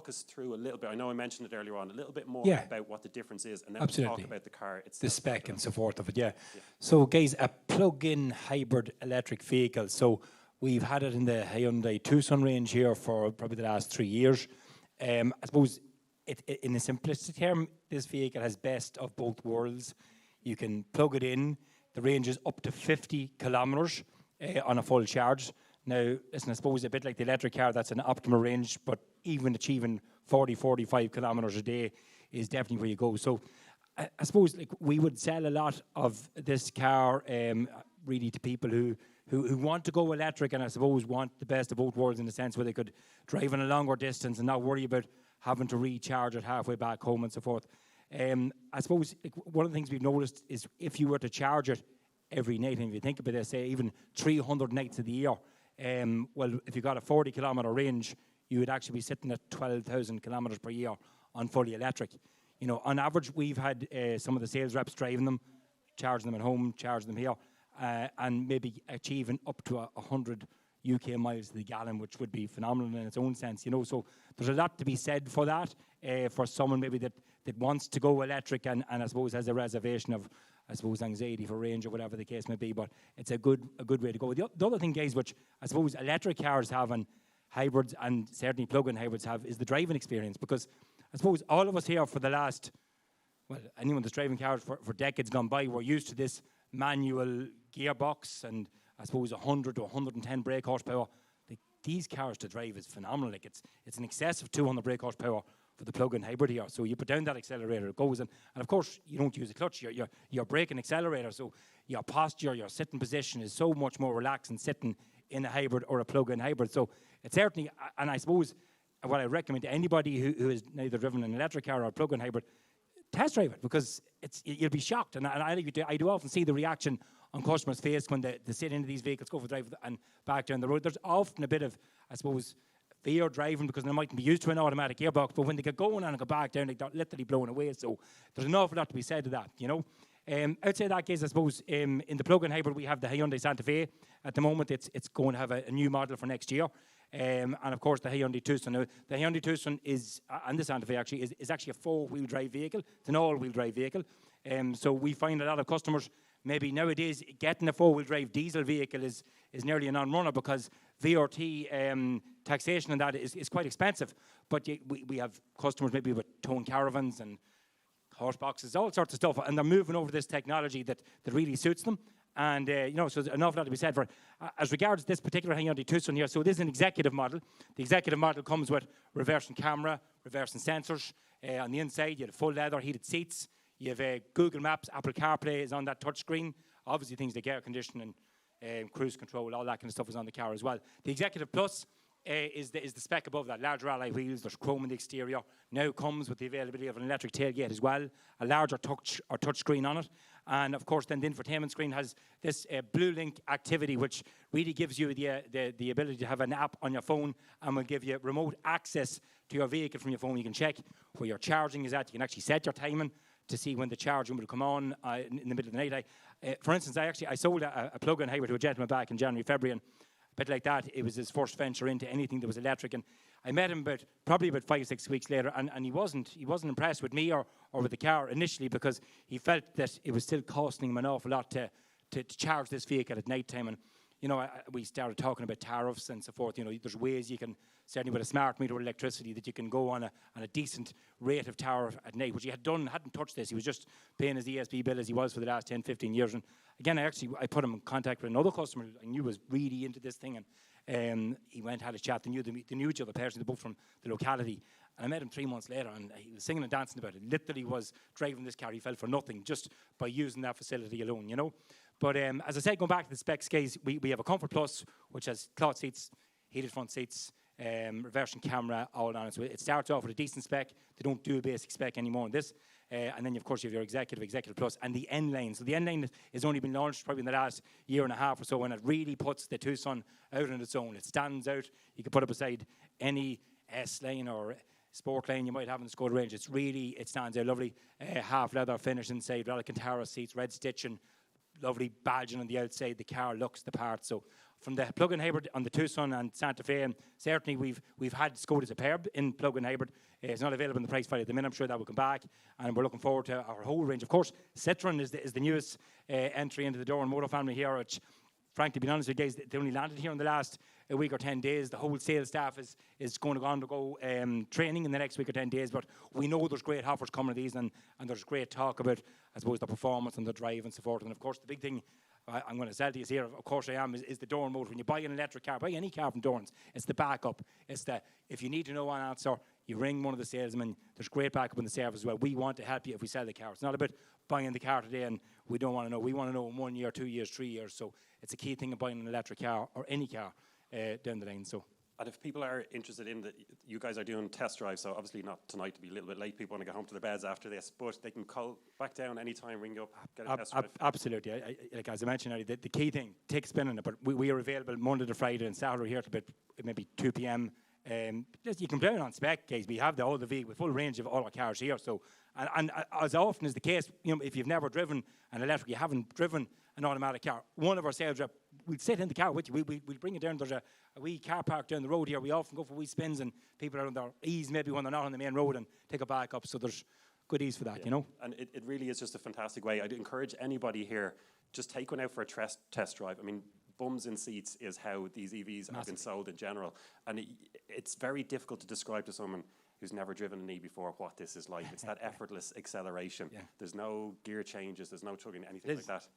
talk us through a little bit? I know I mentioned it earlier on, a little bit more about what the difference is, and then we'll talk about the car itself. The spec and so forth of it, yeah. So, guys, a plug-in hybrid electric vehicle. So we've had it in the Hyundai Tucson range here for probably the last 3 years. I suppose, in a simplistic term, this vehicle has best of both worlds. You can plug it in. The range is up to 50 kilometres on a full charge. Now, listen, I suppose a bit like the electric car, that's an optimal range, but even achieving 40, 45 kilometres a day is definitely where you go. So I suppose we would sell a lot of this car really to people who want to go electric, and I suppose want the best of both worlds in the sense where they could drive on a longer distance and not worry about having to recharge it halfway back home and so forth. I suppose one of the things we've noticed is if you were to charge it every night, and if you think about it, say even 300 nights of the year, well, if you got a 40 kilometre range, you would actually be sitting at 12,000 kilometres per year on fully electric. You know, on average, we've had some of the sales reps driving them, charging them at home, charging them here, and maybe achieving up to 100 UK miles to the gallon, which would be phenomenal in its own sense, you know. So there's a lot to be said for that, for someone maybe that wants to go electric and I suppose has a reservation of, I suppose, anxiety for range or whatever the case may be, but it's a good way to go. The other thing, guys, which I suppose electric cars have and hybrids and certainly plug-in hybrids have, is the driving experience, because I suppose all of us here for the last, well, anyone that's driving cars for decades gone by, we're used to this manual gearbox and I suppose 100 to 110 brake horsepower. These cars to drive is phenomenal. Like it's an excess of 200 brake horsepower for the plug-in hybrid here. So you put down that accelerator, it goes, and of course you don't use a clutch. You're braking accelerator, so your posture, your sitting position is so much more relaxed than sitting in a hybrid or a plug-in hybrid. So it's certainly, and I suppose what I recommend to anybody who has neither driven an electric car or a plug-in hybrid, test drive it, because you'll be shocked. And I do often see the reaction on customers' face when they sit into these vehicles, go for a drive and back down the road. There's often a bit of, I suppose, fear driving because they mightn't be used to an automatic gearbox, but when they get going and go back down, they're literally blown away. So there's an awful lot to be said to that, you know. Outside that case, I suppose, in the plug-in hybrid, we have the Hyundai Santa Fe. At the moment, it's going to have a new model for next year. And of course, the Hyundai Tucson. Now, the Hyundai Tucson is, and the Santa Fe actually, is actually a four-wheel drive vehicle. It's an all-wheel drive vehicle. So we find a lot of customers, maybe nowadays, getting a four-wheel drive diesel vehicle is nearly a non-runner because VRT taxation and that is quite expensive. But we have customers maybe with towing caravans and horse boxes, all sorts of stuff, and they're moving over this technology that really suits them. And, you know, so there's an awful lot to be said for it. As regards this particular Hyundai Tucson here, so this is an executive model. The executive model comes with reversing camera, reversing sensors. On the inside, you have full leather, heated seats. You have Google Maps, Apple CarPlay is on that touchscreen. Obviously, things like air conditioning, cruise control, all that kind of stuff is on the car as well. The Executive Plus is the spec above that. Larger alloy wheels, there's chrome in the exterior. Now comes with the availability of an electric tailgate as well, a larger touch screen on it. And of course, then the infotainment screen has this Blue Link activity, which really gives you the ability to have an app on your phone and will give you remote access to your vehicle from your phone. You can check where your charging is at. You can actually set your timing to see when the charging will come on in the middle of the night. For instance, I sold a plug-in hybrid to a gentleman back in January, February, and a bit like that, it was his first venture into anything that was electric. And I met him probably about 5 or 6 weeks later, and he wasn't impressed with me or with the car initially because he felt that it was still costing him an awful lot to charge this vehicle at night time. And you know, we started talking about tariffs and so forth. You know, there's ways you can, certainly with a smart meter with electricity, that you can go on a decent rate of tariff at night, which he hadn't touched this. He was just paying his ESB bill as he was for the last 10, 15 years. And again, I put him in contact with another customer I knew was really into this thing. And he went, had a chat. They knew each other personally, both from the locality. And I met him 3 months later, and he was singing and dancing about it. Literally was driving this car. He felt for nothing just by using that facility alone, you know. But as I said, going back to the specs case, we have a Comfort Plus, which has cloth seats, heated front seats, reversing camera, all on it. So it starts off with a decent spec. They don't do a basic spec anymore on this. And then, of course, you have your Executive Plus, and the N-Line. So the N-Line has only been launched probably in the last year and a half or so, and it really puts the Tucson out on its own. It stands out. You can put it beside any S-Line or Sport Line you might have in the Skoda range. It stands out lovely. Half leather finish inside, Alcantara seats, red stitching, lovely badging on the outside. The car looks the part. So from the plug-in hybrid on the Tucson and Santa Fe, and certainly we've had Skoda Superb in plug-in hybrid. It's not available in the price value at the minute. I'm sure that will come back, and we're looking forward to our whole range. Of course, Citroen is the newest entry into the Doran Motor family here, which, frankly, being honest with you guys, they only landed here in the last a week or 10 days. The whole sales staff is going to undergo training in the next week or 10 days, but we know there's great offers coming to these, and there's great talk about, I suppose, the performance and the drive and so forth. And of course, the big thing I'm going to sell to you here, of course I am, is the Doran motor. When you buy an electric car, buy any car from Doran's, it's the backup. It's the, if you need to know one answer, you ring one of the salesmen. There's great backup in the service as well. We want to help you if we sell the car. It's not about buying the car today and we don't want to know. We want to know in 1 year, 2 years, 3 years. So it's a key thing of buying an electric car or any car down the line. So. And if people are interested in that, you guys are doing test drives, so obviously not tonight to be a little bit late. People want to get home to their beds after this, but they can call back down anytime, ring up, get a test drive. Absolutely. Like as I mentioned earlier, the key thing, take spinning it, but we are available Monday to Friday and Saturday here till maybe 2 p.m. You can play it on spec, guys. We have all the vehicle, full range of all our cars here. So, and as often is the case, if you've never driven an electric, you haven't driven an automatic car, one of our sales rep will sit in the car with you. We'll bring it down. There's a wee car park down the road here. We often go for wee spins, and people are on their ease maybe when they're not on the main road and take a back up. So there's good ease for that, And it really is just a fantastic way. I'd encourage anybody here, just take one out for a test drive. I mean, bums in seats is how these EVs have been sold in general. And it's very difficult to describe to someone who's never driven an E before what this is like. It's that effortless acceleration. There's no gear changes, there's no tugging, anything like that.